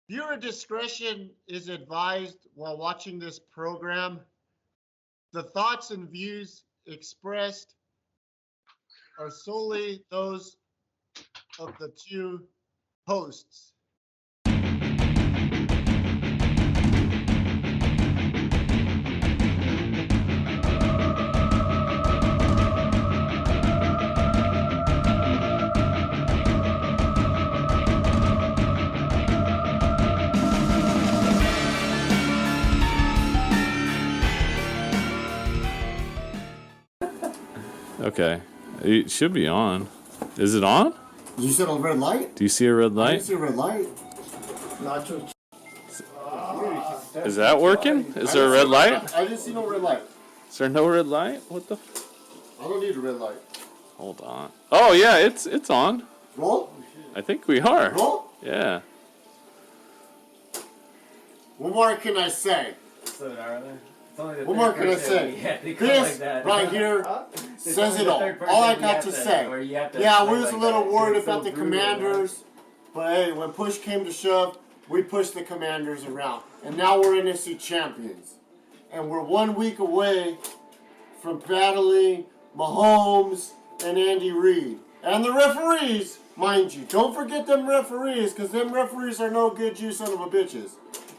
Viewer discretion is advised while watching this program. The thoughts and views expressed are solely those of the two hosts. Okay. It should be on. Is it on? You said a red light? Do you see a red I light? didn't see a red light. Is that working? Is there a red light? I didn't see no red light. Is there no red light? What the? I don't need a red light. Hold on. Oh yeah, it's on. Roll? I think we are. Roll? Yeah. What more can I say? What more can I say? This right here says it all. All I got to say. Yeah, we was a little worried about the Commanders, but hey, when push came to shove, we pushed the Commanders around. And now we're NFC champions. And we're 1 week away from battling Mahomes and Andy Reid. And the referees, mind you. Don't forget them referees, because them referees are no good, you son of a bitches.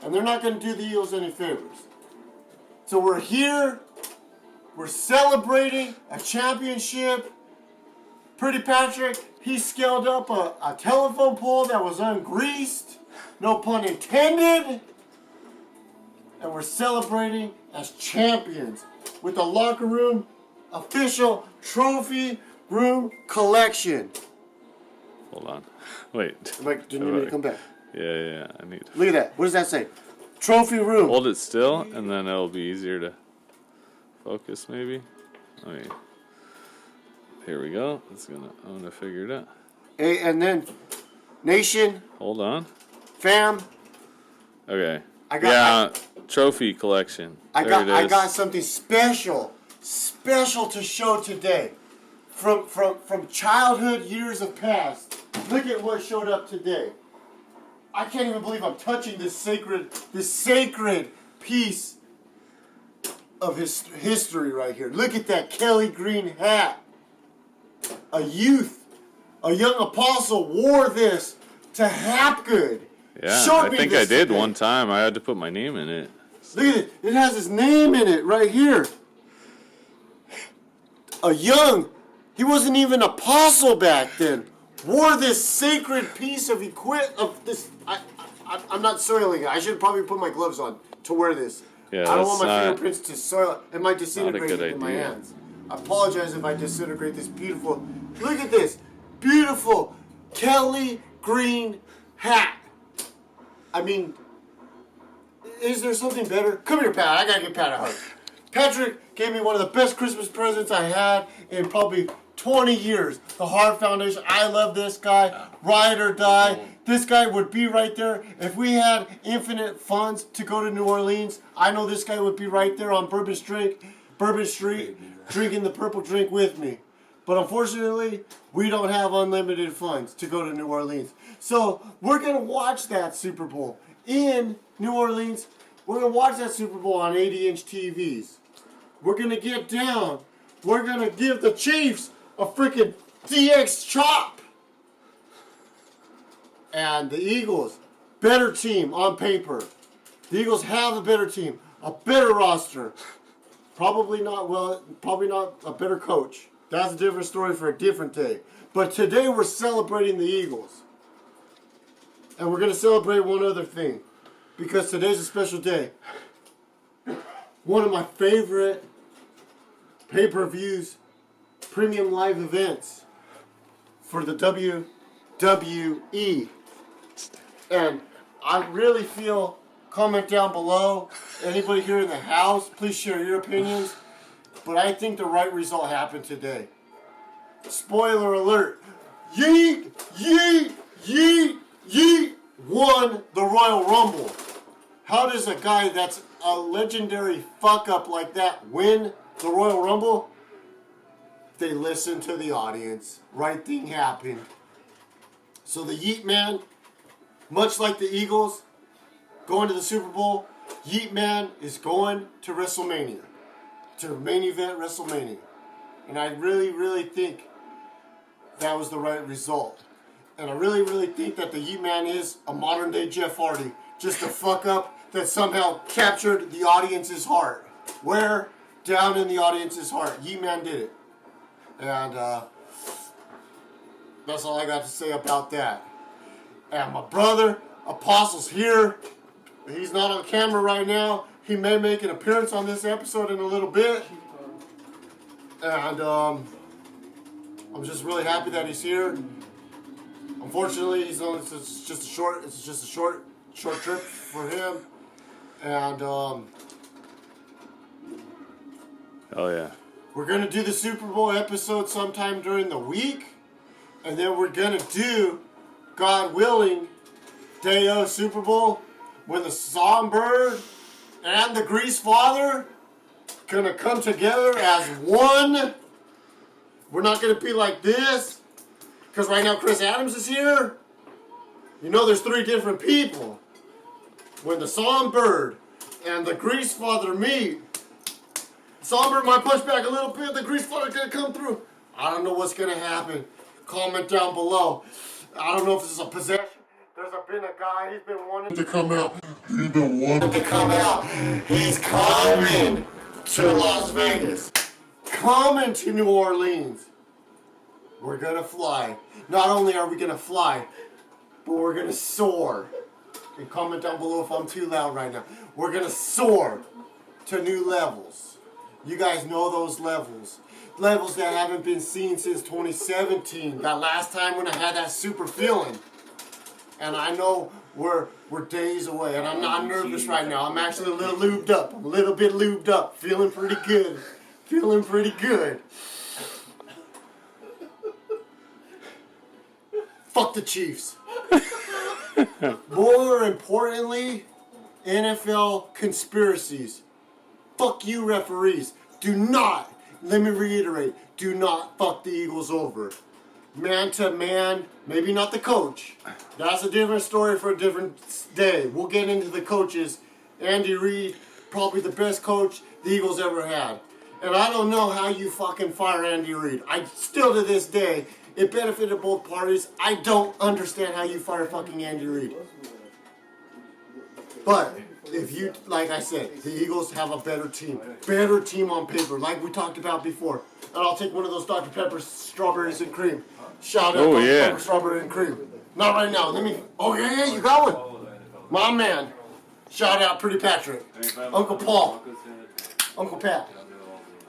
And they're not going to do the Eagles any favors. So we're here, we're celebrating a championship. Pretty Patrick, he scaled up a telephone pole that was ungreased, no pun intended. And we're celebrating as champions with the locker room official trophy room collection. Hold on. Wait. Like, do you need me to come back? Yeah. I need. Look at that. What does that say? Trophy room. Hold it still, and then it'll be easier to focus. Maybe. Here we go. I'm gonna figure it out. Hey, and then nation. Hold on. Fam. Okay. Trophy collection. I got something special to show today. From childhood years of past. Look at what showed up today. I can't even believe I'm touching this sacred piece of history right here. Look at that Kelly green hat. A young apostle wore this to Hapgood. Yeah, I think I did one time. I had to put my name in it. Look at it. It has his name in it right here. He wasn't even an apostle back then. Wore this sacred piece of this. I'm not soiling it. I should probably put my gloves on to wear this. Yeah, I don't want my fingerprints to soil it. It might disintegrate in my idea. hands. I apologize if I disintegrate this beautiful. Look at this beautiful Kelly green hat. I mean, is there something better? Come here, Pat. I gotta give Pat a hug. Patrick gave me one of the best Christmas presents I had in probably 20 years. The Heart Foundation. I love this guy. Ride or die. This guy would be right there. If we had infinite funds to go to New Orleans, I know this guy would be right there on Bourbon Street, drinking the purple drink with me. But unfortunately, we don't have unlimited funds to go to New Orleans. So we're going to watch that Super Bowl in New Orleans. We're going to watch that Super Bowl on 80-inch TVs. We're going to get down. We're going to give the Chiefs a freaking DX chop. And the Eagles, better team on paper. The Eagles have a better team, a better roster. Probably not a better coach. That's a different story for a different day. But today we're celebrating the Eagles. And we're going to celebrate one other thing. Because today's a special day. One of my favorite pay-per-views, premium live events for the WWE. And I really feel, comment down below. Anybody here in the house, please share your opinions. But I think the right result happened today. Spoiler alert. Yeet, yeet, yeet, yeet won the Royal Rumble. How does a guy that's a legendary fuck-up like that win the Royal Rumble? They listened to the audience. Right thing happened. So the Yeet Man, much like the Eagles, going to the Super Bowl. Yeet Man is going to WrestleMania, to main event WrestleMania. And I really, really think that was the right result. And I really, really think that the Yeet Man is a modern day Jeff Hardy. Just a fuck up that somehow captured the audience's heart. Where? Down in the audience's heart. Yeet Man did it. And that's all I got to say about that. And my brother, Apostle's here. He's not on camera right now. He may make an appearance on this episode in a little bit. And I'm just really happy that he's here. Unfortunately, it's just a short trip for him. And Oh yeah. we're gonna do the Super Bowl episode sometime during the week, and then we're gonna do, God willing, day of Super Bowl when the Songbird and the Grease Father gonna come together as one. We're not gonna be like this, because right now Chris Adams is here. You know there's 3 different people. When the Songbird and the Grease Father meet, Songbird might push back a little bit, the Grease Father's gonna come through. I don't know what's gonna happen. Comment down below. I don't know if this is a possession. There's been a guy, he's been wanting to come out. He's coming to Las Vegas. Coming to New Orleans. We're gonna fly. Not only are we gonna fly, but we're gonna soar. And comment down below if I'm too loud right now. We're gonna soar to new levels. You guys know those levels. Levels that haven't been seen since 2017. That last time when I had that super feeling. And I know we're days away, and I'm not nervous right now. I'm actually a little lubed up. I'm a little bit lubed up. Feeling pretty good. Feeling pretty good. Fuck the Chiefs. More importantly, NFL conspiracies. Fuck you, referees. Do not, let me reiterate, do not fuck the Eagles over. Man to man, maybe not the coach. That's a different story for a different day. We'll get into the coaches. Andy Reid, probably the best coach the Eagles ever had. And I don't know how you fucking fire Andy Reid. I still to this day, it benefited both parties. I don't understand how you fire fucking Andy Reid. But if you, like I said, the Eagles have a better team. Better team on paper, like we talked about before. And I'll take one of those Dr. Pepper strawberries and cream. Shout out Dr. Pepper strawberry and cream. Not right now. Let me. Oh yeah, you got one. My man. Shout out Pretty Patrick. Uncle Paul. Uncle Pat.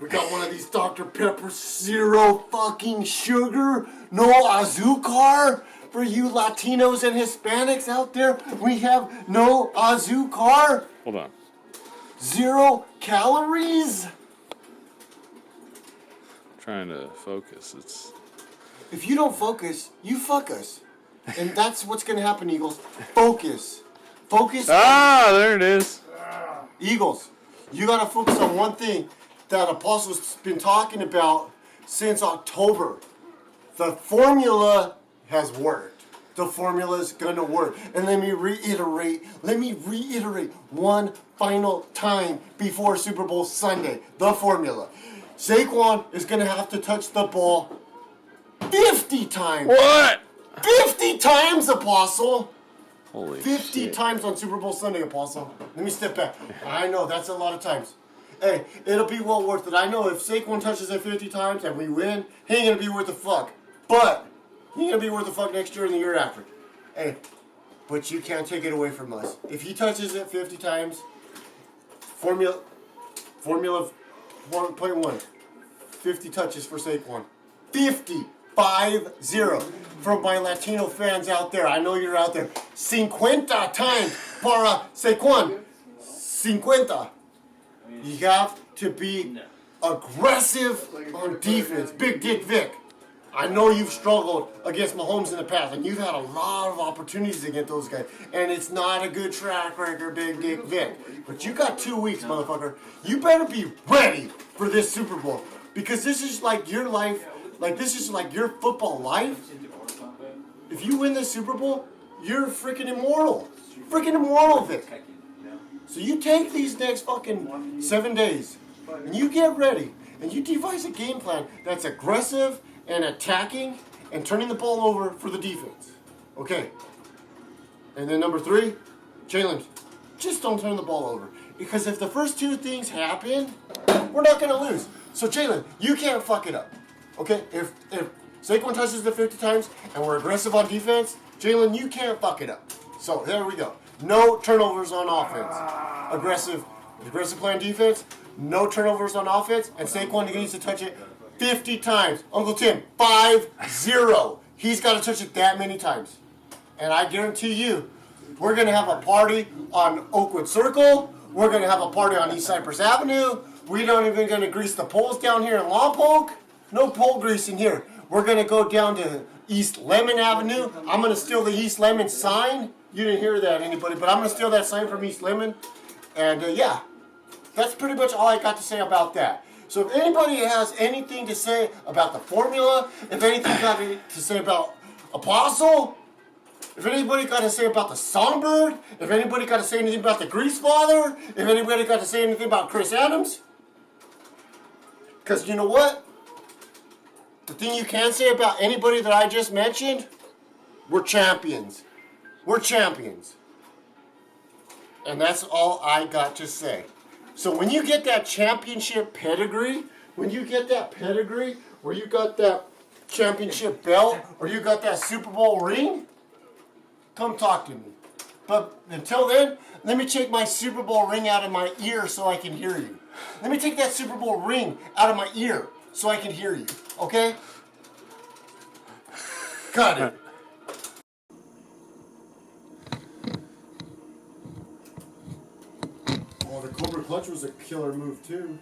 We got one of these Dr. Pepper, 0 fucking sugar, no azúcar. For you Latinos and Hispanics out there, we have no azúcar. Hold on. 0 calories. Trying to focus. It's. If you don't focus, you fuck us. And that's what's going to happen, Eagles. Focus. Focus. There it is. Eagles, you got to focus on one thing that Apostle's been talking about since October. The formula has worked. The formula is going to work. And let me reiterate one final time before Super Bowl Sunday. The formula. Saquon is going to have to touch the ball 50 times. What? 50 times, Apostle. Holy 50 shit. times on Super Bowl Sunday, Apostle. Let me step back. I know, that's a lot of times. Hey, it'll be well worth it. I know if Saquon touches it 50 times and we win, he ain't going to be worth the fuck. But he ain't going to be worth the fuck next year and the year after. Hey, but you can't take it away from us. If he touches it 50 times, Formula 1.1, 50 touches for Saquon. 50. 5-0. From my Latino fans out there, I know you're out there. 50 times para Saquon. 50. You have to be aggressive on defense. Big Dick Vic. I know you've struggled against Mahomes in the past, and you've had a lot of opportunities against those guys, and it's not a good track record, Big Dick Vic. But you got 2 weeks, motherfucker. You better be ready for this Super Bowl, because this is like your life, like this is like your football life. If you win this Super Bowl, you're freaking immortal. Freaking immortal, Vic. So you take these next fucking 7 days, and you get ready, and you devise a game plan that's aggressive and attacking and turning the ball over for the defense. Okay. And then number 3, Jalen, just don't turn the ball over. Because if the first 2 things happen, we're not going to lose. So Jalen, you can't fuck it up. Okay? If Saquon touches it 50 times and we're aggressive on defense, Jalen, you can't fuck it up. So there we go. No turnovers on offense. Aggressive play on defense. No turnovers on offense. And Saquon needs to touch it 50 times. Uncle Tim, 5-0. He's got to touch it that many times. And I guarantee you, we're going to have a party on Oakwood Circle. We're going to have a party on East Cypress Avenue. We don't even going to grease the poles down here in Lompoc. No pole greasing here. We're going to go down to East Lemon Avenue. I'm going to steal the East Lemon sign. You didn't hear that, anybody, but I'm going to steal that sign from East Lemon. And yeah, that's pretty much all I got to say about that. So if anybody has anything to say about the formula, if anything got to say about Apostle, if anybody got to say about the Songbird, if anybody got to say anything about the Grease Father, if anybody got to say anything about Chris Adams, because you know what? The thing you can say about anybody that I just mentioned, we're champions. We're champions. And that's all I got to say. So when you get that championship pedigree, when you get that pedigree, where you got that championship belt, or you got that Super Bowl ring, come talk to me. But until then, let me take my Super Bowl ring out of my ear so I can hear you. Let me take that Super Bowl ring out of my ear so I can hear you. Okay? Cut it. Oh, the Cobra Clutch was a killer move too.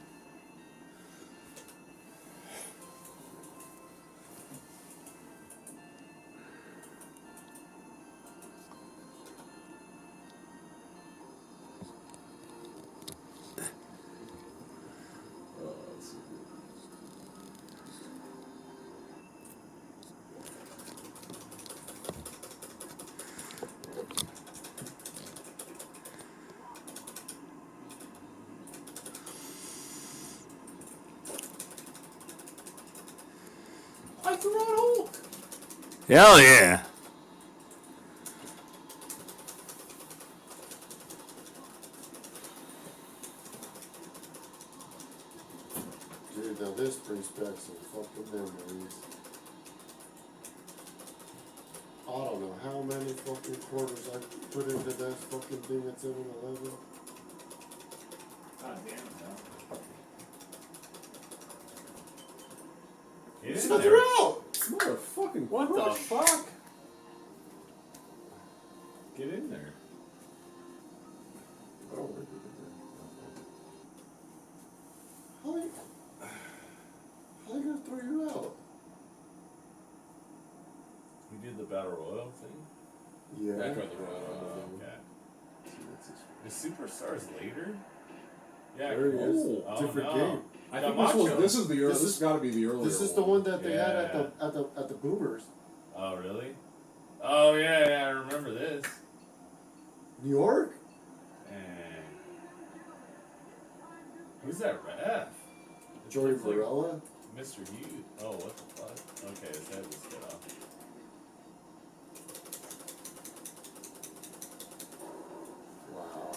Hell yeah. Dude, now this brings back some fucking memories. I don't know how many fucking quarters I put into that fucking thing at 7-Eleven. God damn it, no. It's not out! Motherfucking what the fuck? Get in there. I don't want to get in there. How are you gonna throw you out? You did the Battle Royale thing? Yeah. I tried the Royal Rumble. Yeah. The Superstars later? Yeah, There he is. Oh, Different no. game. I think this is the early. This has got to be the earlier. This is the one that they had Yeah. at the Boomers. Oh, really? Oh, yeah, I remember this. New York? And who's that ref? Joey It's like Varela? Mr. Hughes. Oh, what the fuck? Okay, his head was cut off. Wow.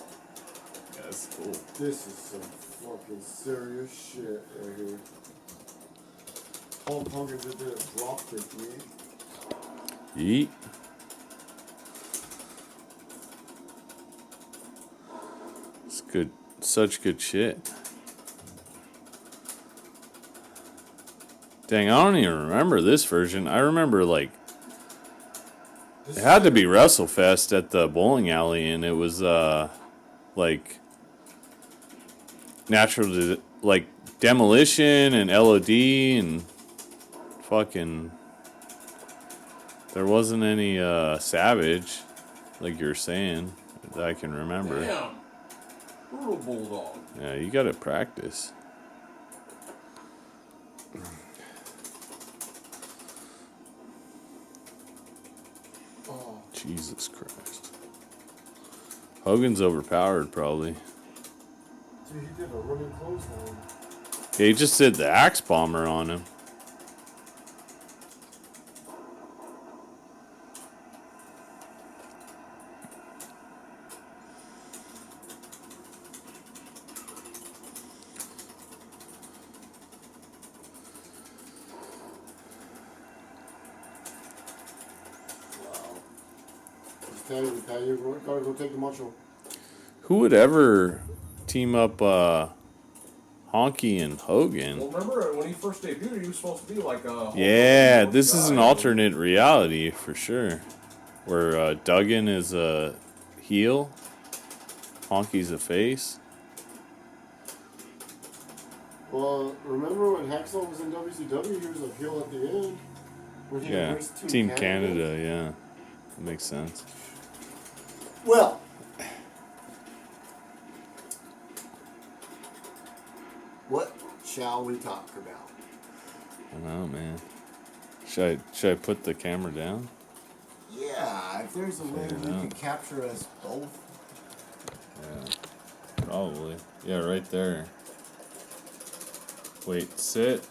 Yeah, that's cool. This is some fucking serious shit right here. Hulk Hogan did a drop technique. Yeet. It's good. Such good shit. Dang, I don't even remember this version. I remember, like, it had to be WrestleFest at the bowling alley, and it was, like, like, Demolition and LOD and fucking... There wasn't any, Savage, like you were saying, that I can remember. Damn. Brutal Bulldog. Yeah, you gotta practice. Oh. Jesus Christ. Hogan's overpowered, probably. Dude, he did a running clothesline. Yeah, he just did the axe bomber on him. You gotta go take the mushroom. Who would ever team up Honky and Hogan? Well, remember when he first debuted, he was supposed to be like a... Yeah, this is an alternate reality for sure. Where Duggan is a heel, Honky's a face. Well, remember when Hacksaw was in WCW? He was a heel at the end. When he Yeah, embraced Team Canada, yeah. That makes sense. Well, what shall we talk about? I don't know, man. Should I put the camera down? Yeah, if there's a way we can capture us both. Yeah, probably. Yeah, right there. Wait, sit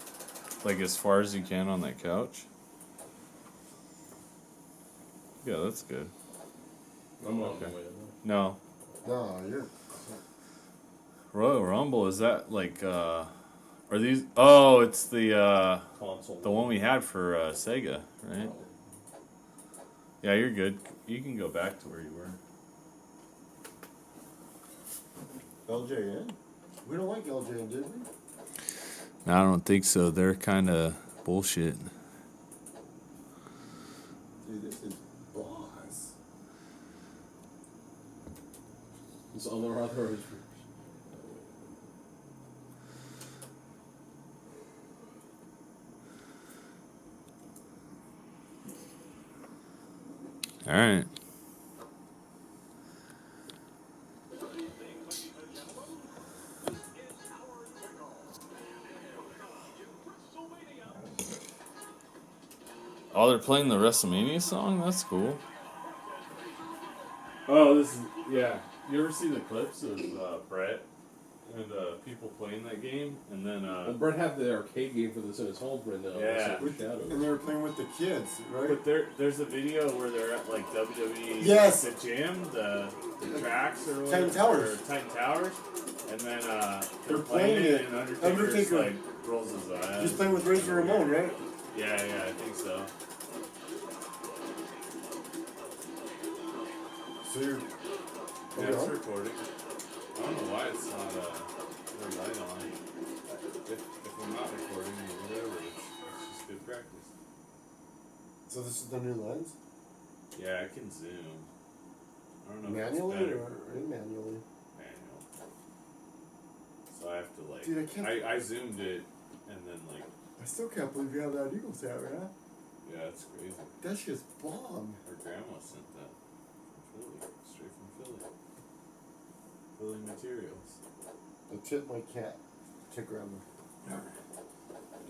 like as far as you can on that couch. Yeah, that's good. I'm not okay. No. No, you're... Royal Rumble, is that like are these oh, it's the Console. the one we had for Sega, right? Yeah, you're good. You can go back to where you were. LJN? We don't like LJN, did we? No, I don't think so. They're kind of bullshit. Dude, this is boss. It's other All right. Oh, they're playing the WrestleMania song? That's cool. Oh, this is, yeah. You ever see the clips of Brett and people playing that game? And then, Well, Brett had the arcade game for this in his home right now. Yeah. And they were playing with the kids, right? But there's a video where they're at like WWE, Yes. the gym, the tracks or Titan whatever, Towers. or Titan Towers, and then They're they're playing playing it. it, and Undertaker Undertaker's like rolls his eyes. He's playing with Razor Ramon, right? Yeah, I think so. So you're... Yeah, it's recording. I don't know why it's not red light on. If we're not recording or whatever, it's just good practice. So this is the new lens? Yeah, I can zoom. I don't know Manually if it's better. or manually? Manual. So I have to like... Dude, I can't... I zoomed it and then like... I still can't believe you have that Eagles hat, right? Yeah, it's crazy. That's just bomb. Her grandma sent that from Philly. Straight from Philly. Philly materials. I tip my cat to grandma.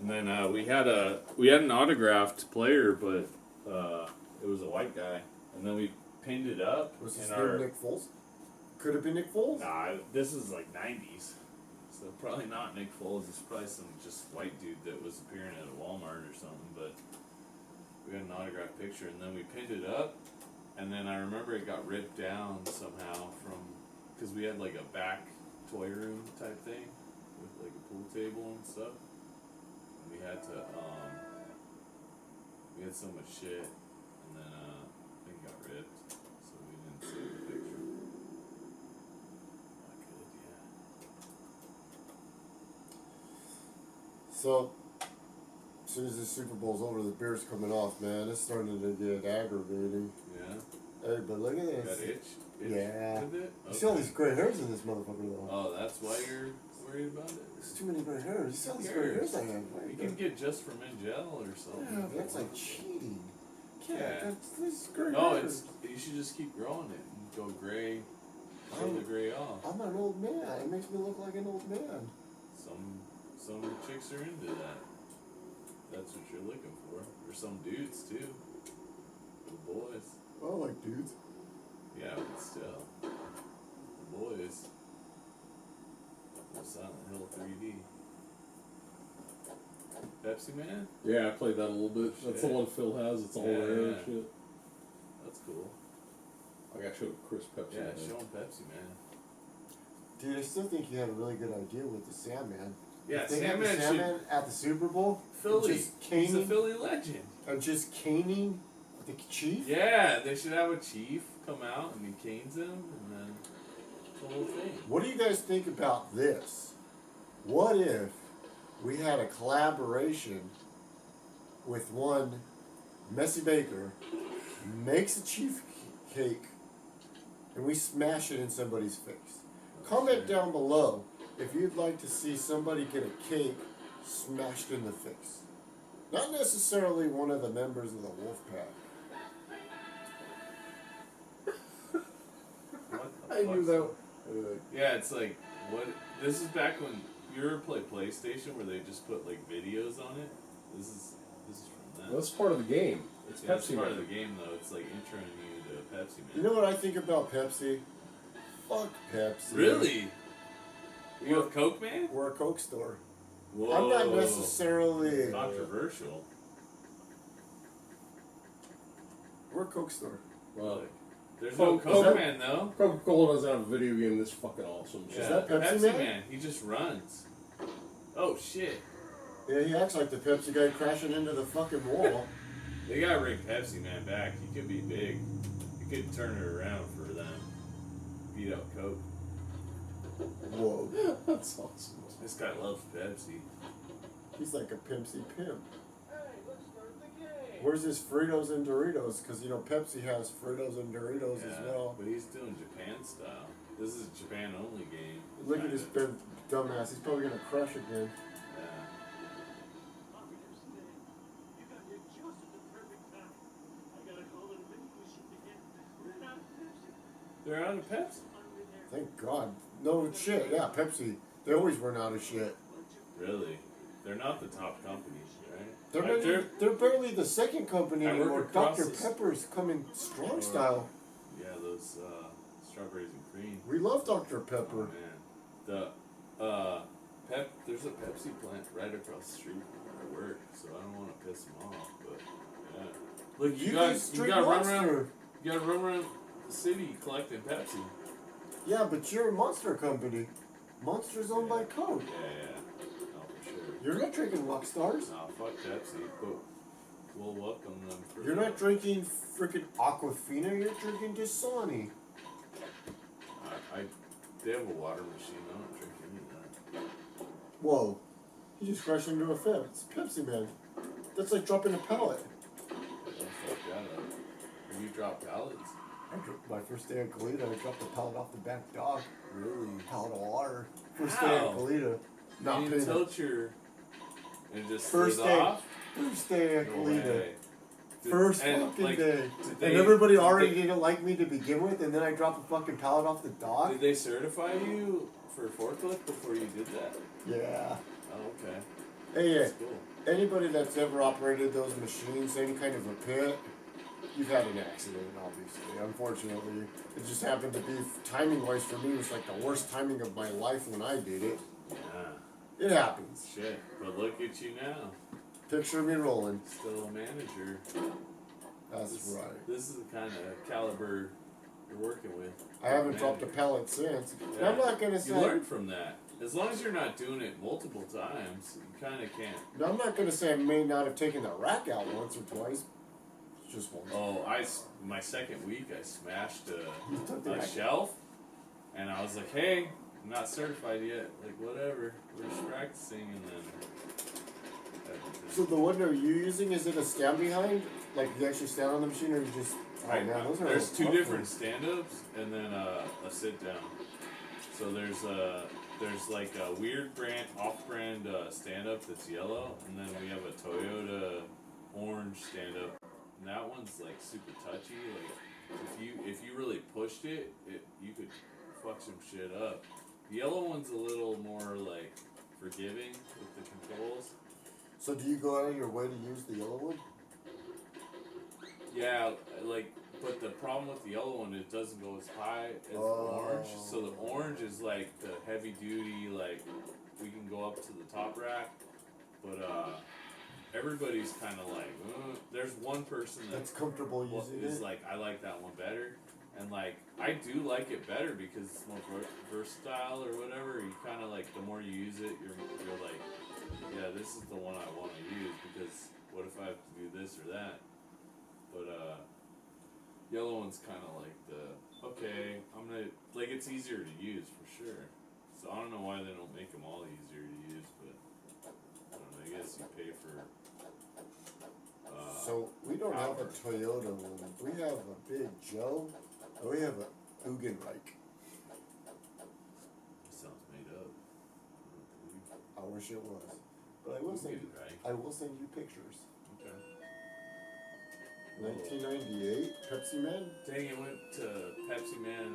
And then we had an autographed player, but it was a white guy. And then we pinned it up. Was his in name Nick Foles? Could have been Nick Foles? Nah, this is like 90s. So probably not Nick Foles. It's probably some just white dude that was appearing at a Walmart or something. But we had an autographed picture, and then we pinned it up. And then I remember it got ripped down somehow because we had like a back toy room type thing with like a pool table and stuff. And we had to, we had so much shit, and then it got ripped, so we didn't save the picture. Not good, yeah. So, as soon as the Super Bowl's over, the beer's coming off, man. It's starting to get aggravating. Yeah. Hey, but look at Got this. itch? Yeah. With it? You see all these gray hairs in this motherfucker, though. Oh, that's why you're worried about it? There's too many gray hairs. You see all these gray hairs I have. You can get just from Gel or something. Yeah, but that's like cheating. Yeah. This is gray No, hairs. you should just keep growing it and go gray. Show the gray off. I'm an old man. It makes me look like an old man. Some chicks are into that. That's what you're looking for. Or some dudes too. The boys. I like dudes. Yeah, but still. Pepsi Man? Yeah, I played that a little bit. That's the one Phil has. It's all rare and shit. That's cool. I got to show Chris Pepsi Man. Yeah, show him Pepsi Man. Dude, I still think you had a really good idea with the Sandman. Yeah, if they had the Sandman Sandman at the Super Bowl. Philly. Just caning, He's a Philly legend. and just caning the chief. Yeah, they should have a chief come out and he canes him, and then the whole thing. What do you guys think about this? What if we had a collaboration with one Messy Baker makes a cheesecake and we smash it in somebody's face? Comment down below if you'd like to see somebody get a cake smashed in the face. Not necessarily one of the members of the wolf pack. I knew that. Yeah, it's like, what? This is back when you ever play PlayStation where they just put like videos on it. This is from that. Well, that's part of the game. It's Yeah, Pepsi part Man. of the game though. It's like introing you to Pepsi Man. You know what I think about Pepsi? Fuck Pepsi. Really? You a Coke man? We're a Coke store. Whoa. I'm not necessarily. Controversial. We're a Coke store. Well, There's no Coke man though. Coca-Cola doesn't have a video game this fucking awesome. Yeah, Is that Pepsi Man? He just runs. Oh shit. Yeah, he acts like the Pepsi guy crashing into the fucking wall. They gotta bring Pepsi Man back. He could be big. He could turn it around for them. Beat out Coke. Whoa. That's awesome. This guy loves Pepsi. He's like a pimpsy pimp. Where's his Fritos and Doritos? Because, you know, Pepsi has Fritos and Doritos as well. But he's doing Japan style. This is a Japan only game. Look at this dumbass. He's probably going to crush again. Yeah. They're out of Pepsi. Thank God. No shit. Yeah, Pepsi. They always run out of shit. Really? They're not the top companies, right? They're barely the second company I work anymore. across Dr. this- Pepper's coming strong style. Yeah, those strawberries and cream. We love Dr. Pepper. Oh, man. There's a Pepsi plant right across the street from where I work, so I don't want to piss them off, but yeah. Look, you guys drink gotta run Monster. around. You gotta run around the city collecting Pepsi. Yeah, but you're a Monster company. Monster's owned by Coke. Yeah. No, for sure. You're not drinking Rockstars. No, fuck Pepsi, but we'll welcome them for. You're not drinking freaking Aquafina. You're drinking Dasani. They have a water machine. I don't drink any of that. Whoa. You just crashed into a fence. Pepsi Man. That's like dropping a pallet. Oh, fuck that up. Have you dropped pallets? My first day in Colita, I dropped a pallet off the back dock. Really? Pallet of water. First How? day in Colita. Not You paying. didn't tilt your and just First slid day. off? First day in No Colita. way. First and, fucking like, day. did And everybody did already they- didn't like me to begin with, and then I dropped a fucking pallet off the dock. Did they certify you for forklift before you did that? Yeah. Oh, okay. Hey, That's cool. anybody that's ever operated those machines, any kind of a pit, you've had an accident, obviously. Unfortunately, it just happened to be timing-wise for me. It was like the worst timing of my life when I did it. Yeah. It happens. Shit. But look at you now. Picture me rolling. Still a manager. That's right. This is the kind of caliber you're working with. I haven't dropped a Manager. pellet since. And Yeah. I'm not gonna You say. learn from that. As long as you're not doing it multiple times, you kind of can't. No, I'm not gonna say I may not have taken the rack out once or twice. Just once. Oh, my second week, I smashed took the a rack. shelf, and I was like, "Hey, I'm not certified yet. Like, whatever. We're just practicing." And then. So the one are you using? Is it a stand behind? Like you actually stand on the machine, or you just? Right Oh, now, man, those are there's two tough different ones. stand-ups and then a sit-down. So there's like a weird brand, off-brand stand-up that's yellow, and then we have a Toyota orange stand-up, and that one's like super touchy. Like if you really pushed it, you could fuck some shit up. The yellow one's a little more like forgiving with the controls. So do you go out of your way to use the yellow one? Yeah, like, but the problem with the yellow one, it doesn't go as high as the orange. So the orange is like the heavy duty, like we can go up to the top rack, but everybody's kind of like, there's one person that's comfortable using is it. like, I like that one better. And like, I do like it better because it's more versatile or whatever. You kind of like, the more you use it, you're like, yeah, this is the one I want to use because what if I have to do this or that? But yellow one's kind of like okay, I'm gonna, like, it's easier to use for sure. So I don't know why they don't make them all easier to use, but I don't know, I guess you pay for. So we don't have a Toyota one. We have a Big Joe, and we have a Ugenreich. Sounds made up. I wish it was, but I will send you pictures. Okay. 1998 Pepsi Man. Dang, it went to Pepsi Man.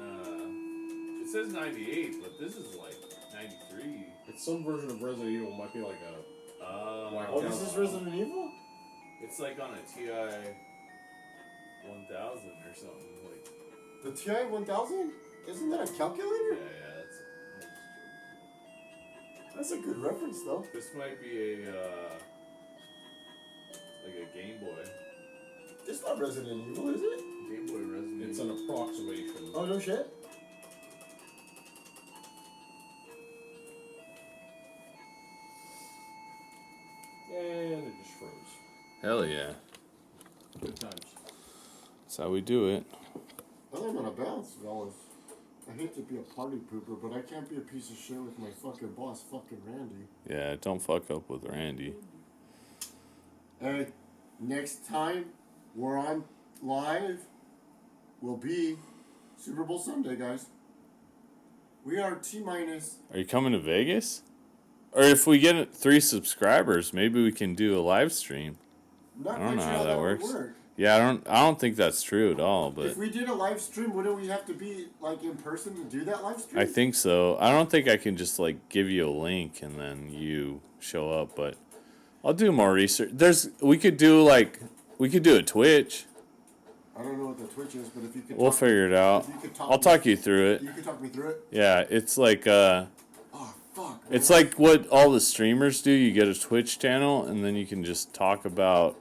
It says 98, but this is like 93. It's some version of Resident Evil. Might be like a. Oh, this is Resident Evil? It's like on a TI 1000 or something. Like the TI 1000? Isn't that a calculator? Yeah, That's a good reference, though. this might be like a Game Boy. It's not Resident Evil, is it? Game Boy Resident It's Evil. an approximation. Oh, no shit. And it just froze. Hell yeah. Good times. That's how we do it. I'm gonna bounce, fellas. I hate to be a party pooper, but I can't be a piece of shit with my fucking boss, fucking Randy. Yeah, don't fuck up with Randy. Hey, next time we're on live will be Super Bowl Sunday, guys. We are T-minus. Are you coming to Vegas? Or if we get 3 subscribers, maybe we can do a live stream. I don't know how that works. would work. Yeah, I don't think that's true at all, but If we did a live stream, wouldn't we have to be like in person to do that live stream? I think so. I don't think I can just like give you a link and then you show up, but I'll do more research. We could do a Twitch. I don't know what the Twitch is, but if you could We'll figure it out. I'll talk you through it. You could talk me through it? Yeah, it's like Oh, fuck. it's like what all the streamers do. You get a Twitch channel and then you can just talk about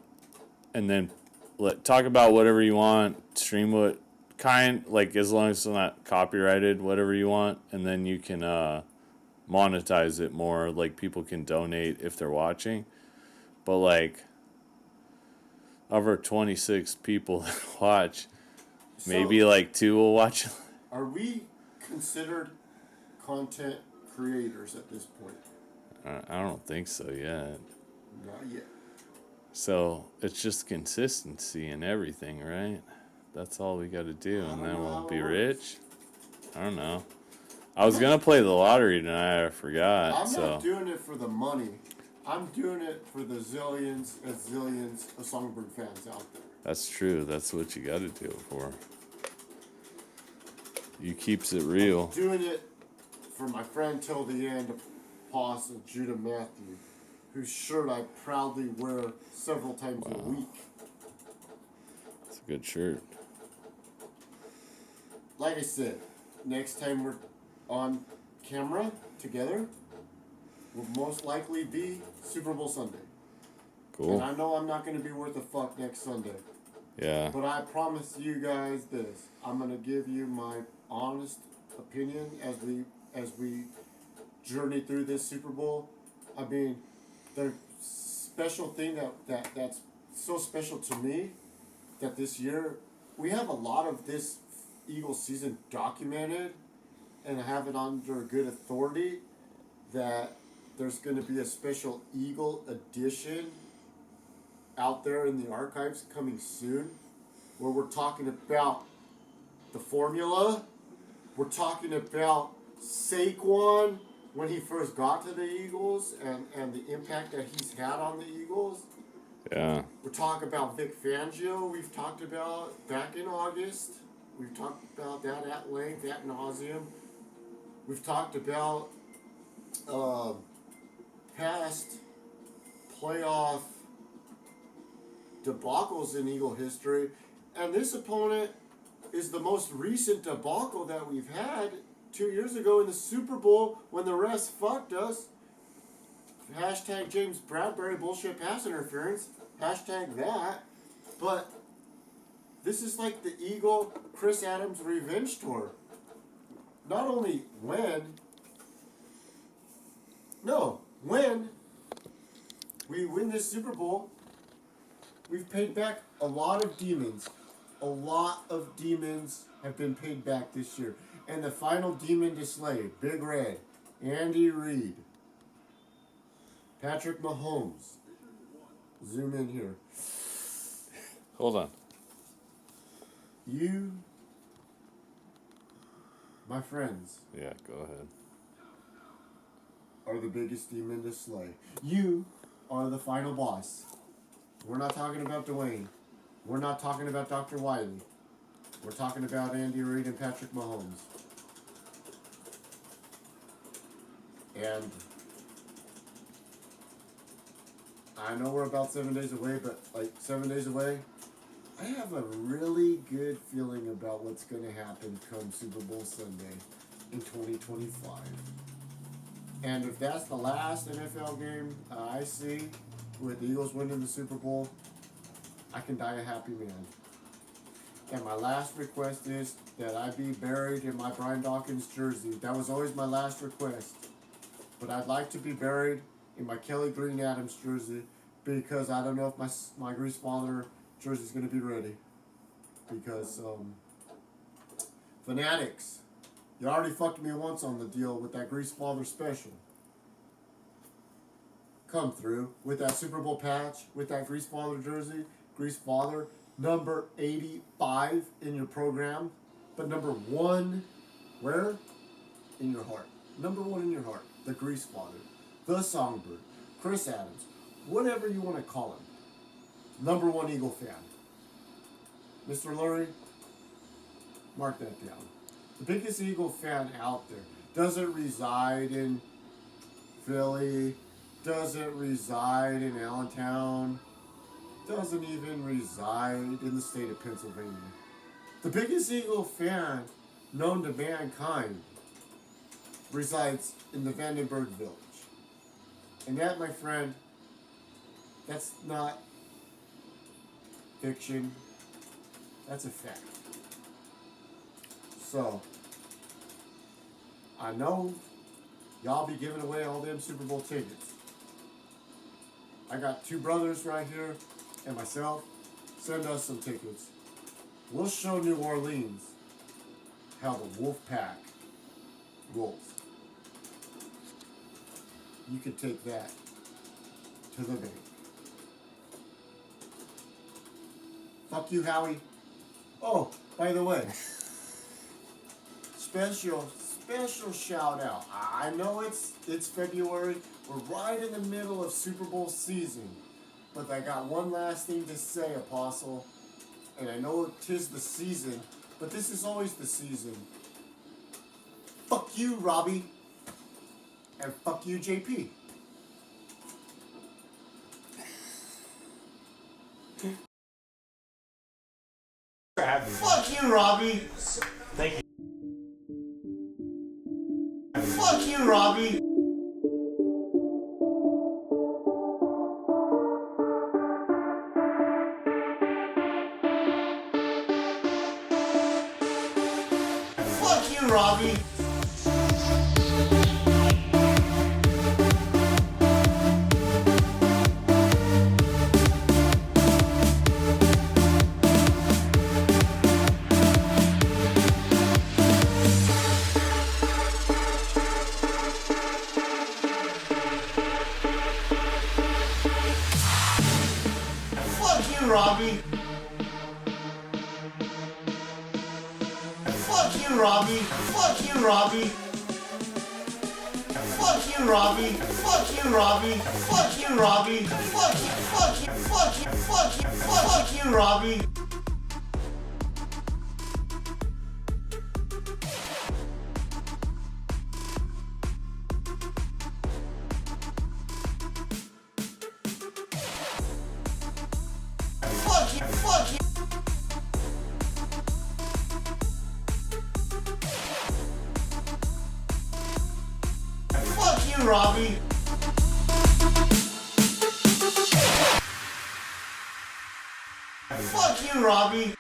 talk about whatever you want, stream what kind, like as long as it's not copyrighted, whatever you want, and then you can monetize it more, like people can donate if they're watching. But like of our 26 people that watch, maybe like 2 will watch. Are we considered content creators at this point? I don't think so yet. Not yet. So it's just consistency in everything, right? That's all we got to do, and then we'll be rich. I don't know. I was gonna play the lottery tonight. I forgot. I'm not doing it for the money. I'm doing it for the zillions of Songbird fans out there. That's true. That's what you got to do it for. You keeps it real. I'm doing it for my friend till the end, Apostle Judah Matthew, whose shirt I proudly wear several times a week. It's a good shirt. Like I said, next time we're on camera together will most likely be Super Bowl Sunday. Cool. And I know I'm not going to be worth a fuck next Sunday. Yeah. But I promise you guys this. I'm going to give you my honest opinion as we journey through this Super Bowl. I mean, the special thing that's so special to me that this year we have a lot of this Eagles season documented and have it under good authority that there's going to be a special Eagle edition out there in the archives coming soon where we're talking about the formula. We're talking about Saquon when he first got to the Eagles and the impact that he's had on the Eagles. Yeah. We're talking about Vic Fangio. We've talked about back in August. We've talked about that at length, ad nauseum. We've talked about past playoff debacles in Eagle history. And this opponent is the most recent debacle that we've had 2 years ago in the Super Bowl when the refs fucked us Hashtag James Bradbury bullshit pass interference. Hashtag that. But this is like the Eagle Chris Adams revenge tour. Not only when we win this Super Bowl, we've paid back a lot of demons. A lot of demons have been paid back this year. And the final demon to slay, Big Red, Andy Reid, Patrick Mahomes. Zoom in here. Hold on. You, my friends, Yeah, go ahead. are the biggest demon to slay. You are the final boss. We're not talking about Dwayne. We're not talking about Dr. Wiley. We're talking about Andy Reid and Patrick Mahomes. And I know we're about 7 days away, but like 7 days away, I have a really good feeling about what's going to happen come Super Bowl Sunday in 2025. And if that's the last NFL game I see with the Eagles winning the Super Bowl, I can die a happy man. And my last request is that I be buried in my Brian Dawkins jersey. That was always my last request. But I'd like to be buried in my Kelly Green Adams jersey because I don't know if my Grease Father jersey is going to be ready. Because, Fanatics, you already fucked me once on the deal with that Grease Father special. Come through with that Super Bowl patch, with that Grease Father jersey. Grease Father, number 85 in your program, but number 1, where? In your heart. Number 1 in your heart. The Grease Father, the Songbird, Chris Adams, whatever you want to call him. Number 1 Eagle fan. Mr. Lurie, mark that down. The biggest Eagle fan out there. Doesn't reside in Philly, doesn't reside in Allentown, doesn't even reside in the state of Pennsylvania. The biggest Eagle fan known to mankind resides in the Vandenberg Village. And that, my friend, that's not fiction. That's a fact. So, I know y'all be giving away all them Super Bowl tickets. I got 2 brothers right here and myself. Send us some tickets. We'll show New Orleans how the Wolf Pack rolls. You can take that to the bank. Fuck you, Howie. Oh, by the way, special shout out. I know it's February. We're right in the middle of Super Bowl season. But I got one last thing to say, Apostle. And I know 'tis the season, but this is always the season. Fuck you, Robbie. And fuck you, JP. Fuck you, Robbie. Thank you. Fuck you, Robbie. Fuck you, Robbie. Robbie. Fuck you, Robbie. Fuck you, Robbie. Fuck you, Robbie. Fuck you, Robbie. Fuck you, Robbie. Fuck you, fuck you, fuck you, fuck you, fuck you, Robbie. Robbie. Fuck you, Robbie.